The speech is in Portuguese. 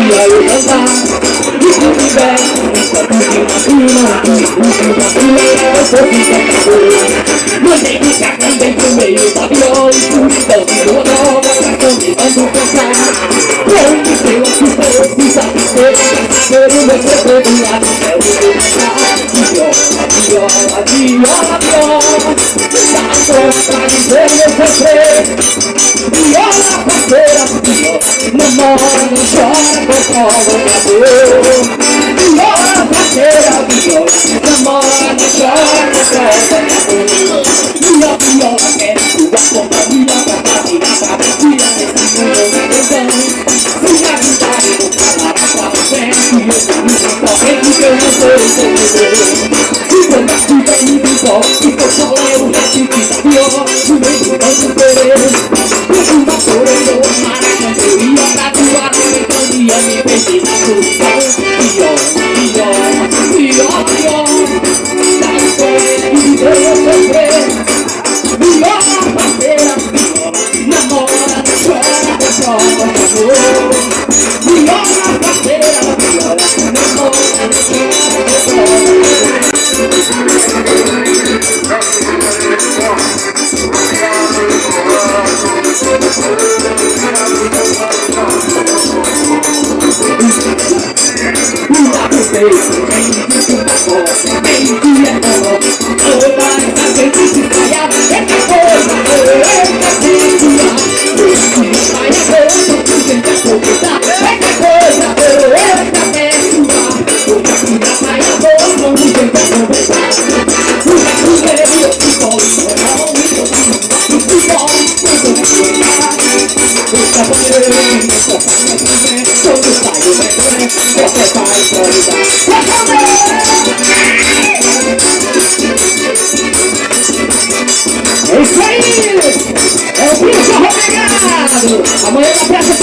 dia eu cantar. E se tiver mandei ficar também pro meio da viola, escuridão de lua nova, pra caminhando pensar. Onde eu que fosse saber, caçador o meu segredo lá no céu de deixar. Viola, viola, viola, dá a sua pra dizer meu segredo. Viola, parceira, viola, namora, não chora, controla o amor. Viola, parceira, viola, namora, não chora, controla o amor. Viola, viola, quero sua companhia pra caminhar, pra respirar nesse mundo então. Minha vida eu vou falar pra você, e eu sou correndo que eu não sou o segredo. Se quando a vida me igual, se for só eu repito da viola, no meio do banco querer. Uma coroa, maraca, eu ia pra tua companhia, me perdi na solidão. Viola, viola, viola, da história que me deu sofrer. Viola, parceira, viola, namora, não chora, controla o amor. Viola, parceira, viola, namora, não chora, controla o amor. É isso aí! É o Bicho Arromegado! Amanhã na peça